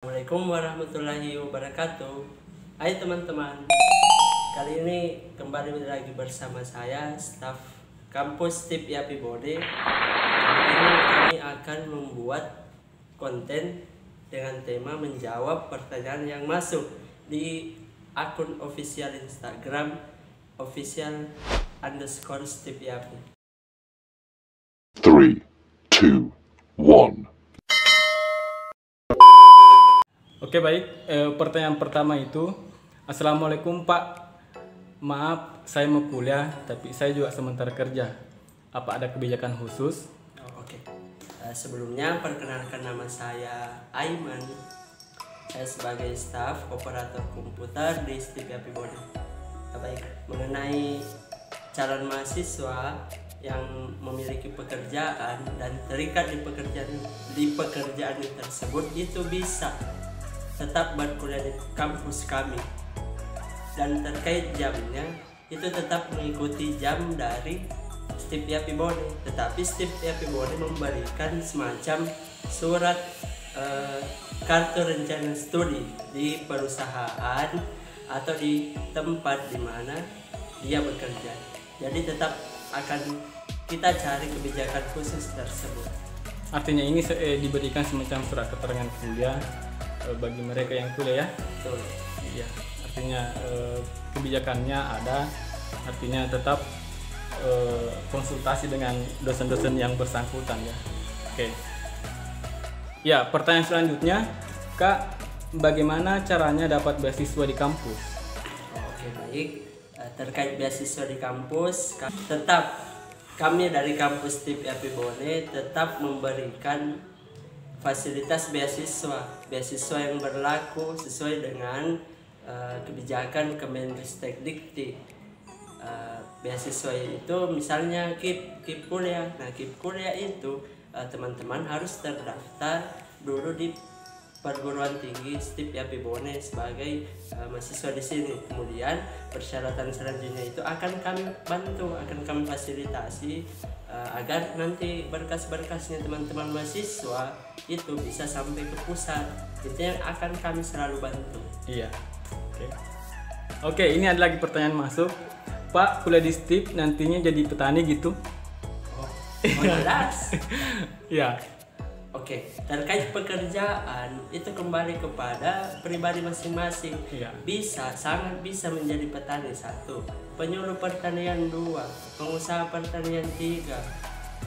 Assalamualaikum warahmatullahi wabarakatuh. Hai teman-teman, kali ini kembali lagi bersama saya, staf kampus TIP YAPI Bode. Kali ini kami akan membuat konten dengan tema menjawab pertanyaan yang masuk di akun official Instagram official_TIP YAPI. 3, 2, 1. Oke baik, pertanyaan pertama itu, Assalamualaikum Pak, maaf saya mau kuliah tapi saya juga sementara kerja, apa ada kebijakan khusus? Oke. Sebelumnya perkenalkan, nama saya Aiman. Saya sebagai staf operator komputer di TIP YAPI Bode. Baik, mengenai calon mahasiswa yang memiliki pekerjaan dan terikat di pekerjaan tersebut, itu bisa tetap berkuliah di kampus kami, dan terkait jamnya itu tetap mengikuti jam dari TIP YAPI Bode. Tetapi TIP YAPI Bode memberikan semacam surat kartu rencana studi di perusahaan atau di tempat di mana dia bekerja. Jadi tetap akan kita cari kebijakan khusus tersebut. Artinya ini diberikan semacam surat keterangan kuliah bagi mereka yang kuliah ya? Betul. Iya, artinya kebijakannya ada, artinya tetap konsultasi dengan dosen-dosen yang bersangkutan ya. Oke. Ya, pertanyaan selanjutnya, Kak, bagaimana caranya dapat beasiswa di kampus? Oke, baik. Terkait beasiswa di kampus, kami dari kampus TIP YAPI Bode tetap memberikan fasilitas beasiswa yang berlaku sesuai dengan kebijakan Kemendikbud. Beasiswa itu misalnya KIP kuliah. Nah, KIP kuliah itu teman-teman harus terdaftar dulu di perguruan tinggi TIP YAPI Bode sebagai mahasiswa di sini. Kemudian persyaratan selanjutnya itu akan kami bantu, akan kami fasilitasi agar nanti berkas-berkasnya teman-teman mahasiswa itu bisa sampai ke pusat. Itu yang akan kami selalu bantu. Iya. Oke, ini ada lagi pertanyaan masuk. Pak, kuliah di TIP nantinya jadi petani gitu? Jelas. Ya. Oke, terkait pekerjaan itu kembali kepada pribadi masing-masing. Iya. Sangat bisa menjadi petani 1, penyuluh pertanian 2, pengusaha pertanian 3,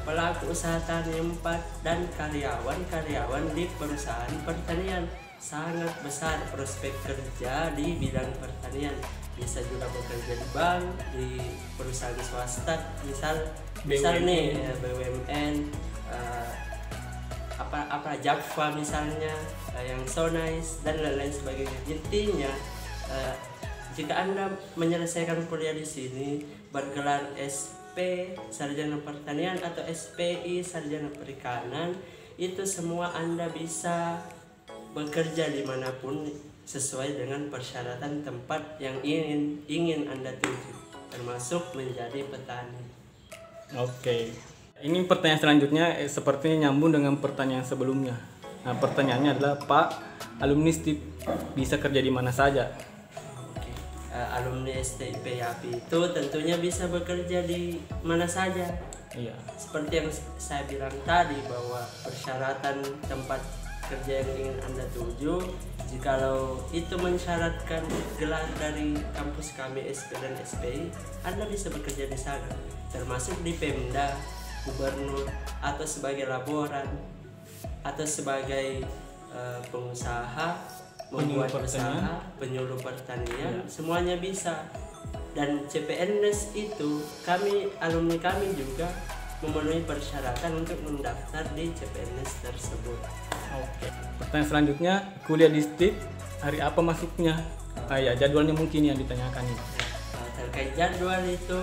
pelaku usaha tani 4, dan karyawan di perusahaan pertanian. Sangat besar prospek kerja di bidang pertanian. Bisa juga bekerja di bank, di perusahaan swasta, misal nih BUMN, Java misalnya, yang so nice dan lain-lain sebagainya. Intinya jika Anda menyelesaikan kuliah di sini bergelar SP Sarjana Pertanian atau SPI Sarjana Perikanan, itu semua Anda bisa bekerja dimanapun sesuai dengan persyaratan tempat yang ingin Anda tuju, termasuk menjadi petani. Oke. Ini pertanyaan selanjutnya sepertinya nyambung dengan pertanyaan sebelumnya. Nah, pertanyaannya adalah, Pak, alumni TIP bisa kerja di mana saja? Oke. Alumni TIP YAPI itu tentunya bisa bekerja di mana saja. Iya. Seperti yang saya bilang tadi, bahwa persyaratan tempat kerja yang ingin Anda tuju, jikalau itu mensyaratkan gelar dari kampus kami SP dan SPI, Anda bisa bekerja di sana, termasuk di Pemda, gubernur, atau sebagai laboran, atau sebagai pengusaha, membuat usaha, penyuluh pertanian, semuanya bisa. Dan CPNS itu alumni kami juga memenuhi persyaratan untuk mendaftar di CPNS tersebut. Oke. Pertanyaan selanjutnya, kuliah di TIP hari apa masuknya? Ya, jadwalnya mungkin yang ditanyakan ini. Terkait jadwal itu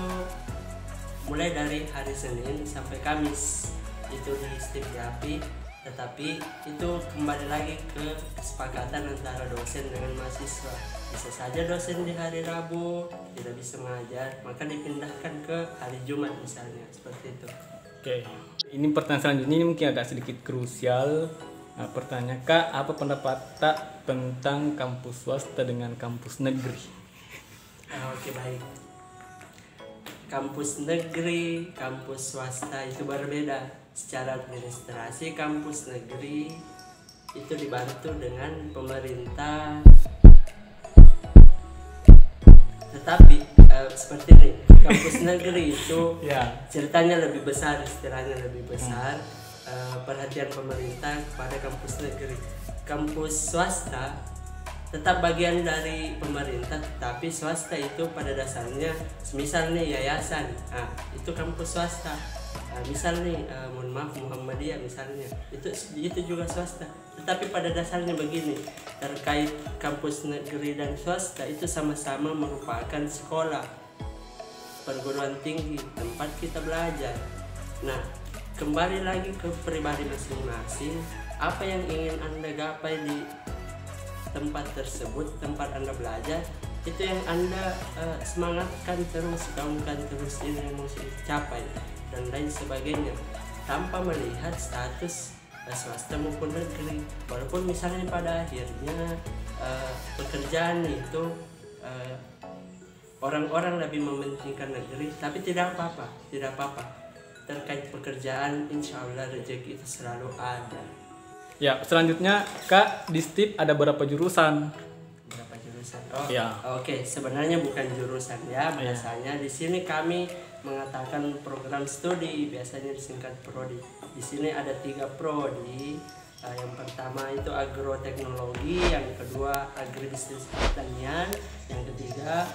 mulai dari hari Senin sampai Kamis itu di TIP YAPI, tetapi itu kembali lagi ke kesepakatan antara dosen dengan mahasiswa. Bisa saja dosen di hari Rabu tidak bisa mengajar, maka dipindahkan ke hari Jumat misalnya, seperti itu. Oke. Ini pertanyaan selanjutnya, ini mungkin agak sedikit krusial. Pertanyaan Kak, apa pendapat Tak tentang kampus swasta dengan kampus negeri? Oke, baik. Kampus negeri, kampus swasta itu berbeda. Secara administrasi kampus negeri itu dibantu dengan pemerintah. Tetapi seperti ini, kampus negeri itu Ya. ceritanya lebih besar, istilahnya lebih besar. Perhatian pemerintah kepada kampus negeri. Kampus swasta tetap bagian dari pemerintah, tetapi swasta itu pada dasarnya semisal nih yayasan, itu kampus swasta. Misal nih mohon maaf Muhammadiyah misalnya, itu juga swasta, tetapi pada dasarnya begini, terkait kampus negeri dan swasta itu sama-sama merupakan sekolah perguruan tinggi tempat kita belajar. Nah, kembali lagi ke pribadi masing-masing, apa yang ingin Anda gapai di tempat tersebut, tempat Anda belajar, itu yang Anda semangatkan terus, gaungkan terus, ini yang mau capai dan lain sebagainya, tanpa melihat status swasta maupun negeri. Walaupun misalnya pada akhirnya pekerjaan itu orang-orang lebih mementingkan negeri, tapi tidak apa-apa. Terkait pekerjaan, insya Allah rezeki itu selalu ada. Ya, selanjutnya Kak, di STIP ada berapa jurusan? Berapa jurusan? Ya. Oke, sebenarnya bukan jurusan ya. Biasanya di sini kami mengatakan program studi, biasanya disingkat prodi. Di sini ada 3 prodi. Yang pertama itu agroteknologi, yang kedua agribisnis pertanian, yang ketiga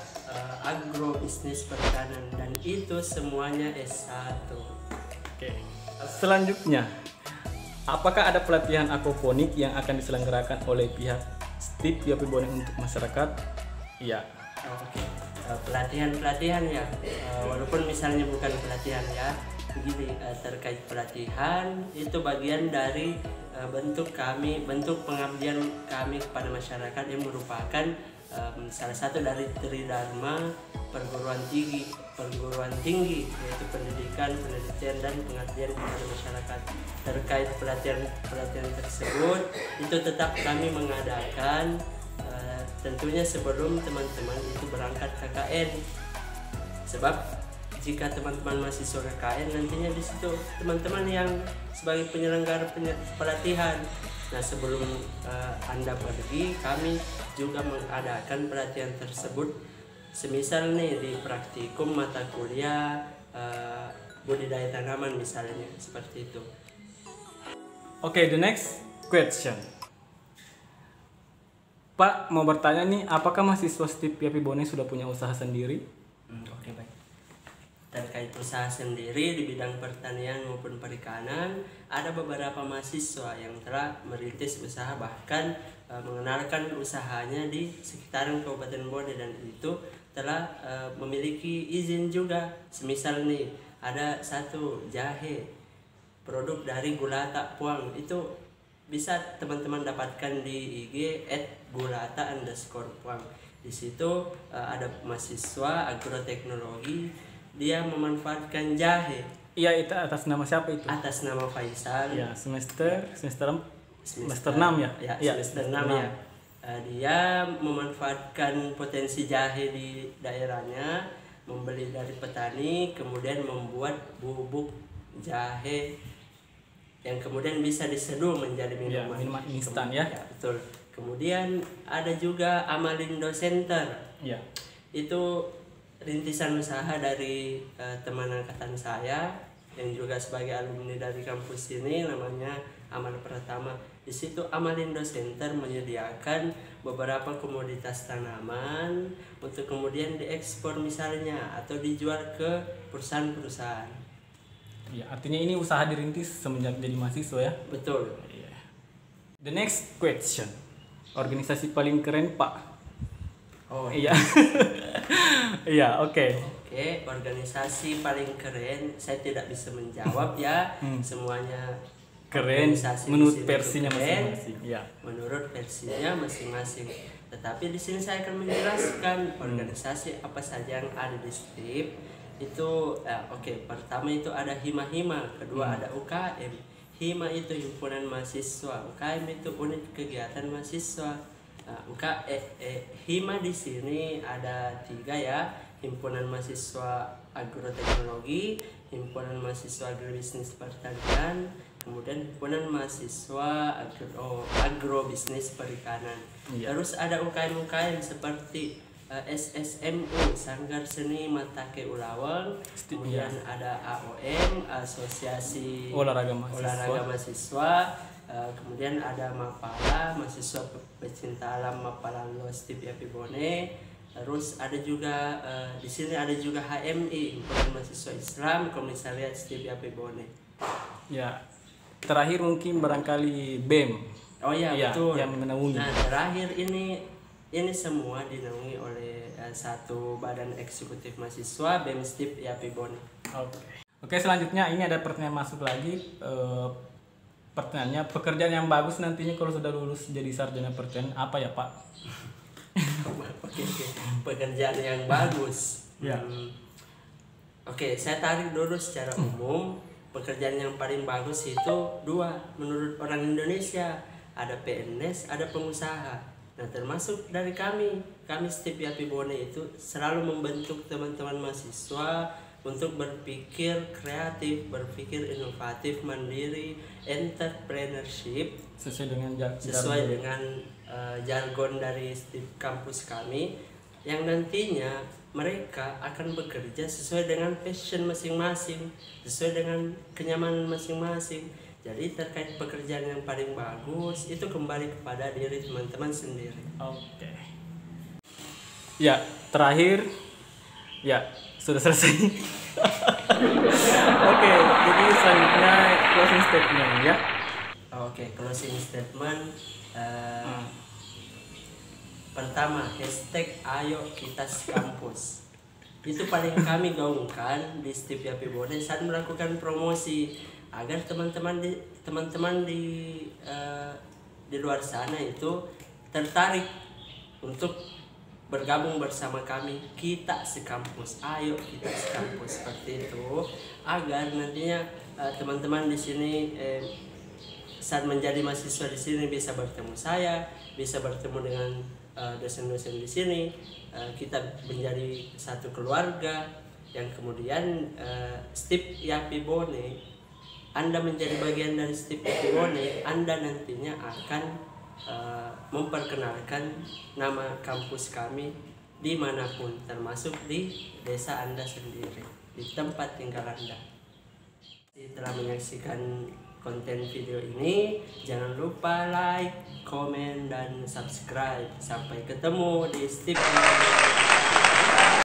agrobisnis perikanan, dan itu semuanya S1. Oke. Selanjutnya, apakah ada pelatihan aquaponik yang akan diselenggarakan oleh pihak STIP YP Bone untuk masyarakat? Iya. Oke. Pelatihan ya, walaupun misalnya bukan pelatihan ya, begini, terkait pelatihan itu bagian dari bentuk pengabdian kami kepada masyarakat yang merupakan salah satu dari tridharma perguruan tinggi, yaitu pendidikan, penelitian, dan pengabdian kepada masyarakat. Terkait pelatihan tersebut itu tetap kami mengadakan tentunya sebelum teman-teman itu berangkat KKN, sebab jika teman-teman mahasiswa KKN nantinya di situ teman-teman yang sebagai penyelenggara pelatihan. Nah, sebelum Anda pergi, kami juga mengadakan pelatihan tersebut. Semisal nih di praktikum mata kuliah budidaya tanaman misalnya, seperti itu. Oke, the next question. Pak, mau bertanya nih, apakah mahasiswa STIP YP Bone sudah punya usaha sendiri? Oke, baik. Terkait usaha sendiri di bidang pertanian maupun perikanan, ada beberapa mahasiswa yang telah merintis usaha, bahkan mengenalkan usahanya di sekitaran Kabupaten Bone, dan itu telah memiliki izin juga. Semisal nih ada satu jahe produk dari Gulata Puang, itu bisa teman-teman dapatkan di IG @gulata_puang. Di situ ada mahasiswa agroteknologi, dia memanfaatkan jahe. Iya, itu atas nama siapa itu? Atas nama Faisal. Ya, semester 6 ya? Ya, semester 6 ya. Dia memanfaatkan potensi jahe di daerahnya, membeli dari petani, kemudian membuat bubuk jahe yang kemudian bisa diseduh menjadi minuman. Ya, minuman instan ya. Ya, betul. Kemudian ada juga Amalindo Center. Ya. Itu rintisan usaha dari teman angkatan saya yang juga sebagai alumni dari kampus ini, namanya Amal Pratama. Di situ Amalindo Center menyediakan beberapa komoditas tanaman untuk kemudian diekspor misalnya atau dijual ke perusahaan-perusahaan. Ya, artinya ini usaha dirintis semenjak jadi mahasiswa ya? Betul. Iya. The next question. Organisasi paling keren, Pak? Oh iya. Iya, oke. Oke, organisasi paling keren saya tidak bisa menjawab ya. Semuanya Keren organisasi menurut di sini versinya keren, masing-masing. Ya. menurut versinya masing-masing. Tetapi di sini saya akan menjelaskan organisasi apa saja yang ada di STIP. Itu oke, pertama itu ada Hima-Hima, kedua ada UKM. HIMA itu himpunan mahasiswa, UKM itu unit kegiatan mahasiswa. Nah, HIMA di sini ada 3 ya, himpunan mahasiswa agroteknologi, himpunan mahasiswa agrobisnis pertanian, kemudian himpunan mahasiswa agrobisnis perikanan. Terus ada UKM seperti SSMU, Sanggar Seni Matake Ulawang, kemudian ada AOM, Asosiasi Olahraga Mahasiswa, kemudian ada MAPALA, Mahasiswa Pecinta Alam Mapala Stip Yapi Bone. Terus ada juga di sini ada juga HMI, Himpunan Mahasiswa Islam Komisariat Stip Yapi Bone. Ya, terakhir mungkin barangkali BEM. Oh iya, betul. Yang menaungi. Nah, terakhir ini semua dinaungi oleh satu badan eksekutif mahasiswa BEM Stip Yapi Bone. Oke, selanjutnya ini ada pertanyaan masuk lagi. Pertanyaannya, pekerjaan yang bagus nantinya kalau sudah lulus jadi sarjana pertanian apa ya Pak? Oke. Pekerjaan yang bagus. Ya. Oke, saya tarik dulu secara umum. Pekerjaan yang paling bagus itu 2 menurut orang Indonesia. Ada PNS, ada pengusaha. Nah, termasuk dari kami Stip Yapi Bone itu selalu membentuk teman-teman mahasiswa untuk berpikir kreatif, berpikir inovatif, mandiri, entrepreneurship sesuai dengan jargon dari Stip kampus kami, yang nantinya mereka akan bekerja sesuai dengan passion masing-masing, sesuai dengan kenyamanan masing-masing. Jadi terkait pekerjaan yang paling bagus itu kembali kepada diri teman-teman sendiri. Oke. Ya, terakhir ya sudah selesai. Oke, jadi selanjutnya closing statement ya. Oke, closing statement. Pertama, #ayo kita kampus. Itu paling kami gaungkan di Stip Yapi Bone saat melakukan promosi, agar teman-teman di luar sana itu tertarik untuk bergabung bersama kami. Kita sekampus, ayo kita sekampus, seperti itu, agar nantinya teman-teman di sini saat menjadi mahasiswa di sini bisa bertemu saya, bisa bertemu dengan dosen-dosen di sini, kita menjadi satu keluarga yang kemudian Stip Yapi Bone, Anda menjadi bagian dari Stip Yapi Bone, Anda nantinya akan memperkenalkan nama kampus kami dimanapun, termasuk di desa Anda sendiri, di tempat tinggal Anda. Setelah menyaksikan konten video ini, jangan lupa like, komen, dan subscribe. Sampai ketemu di Stip.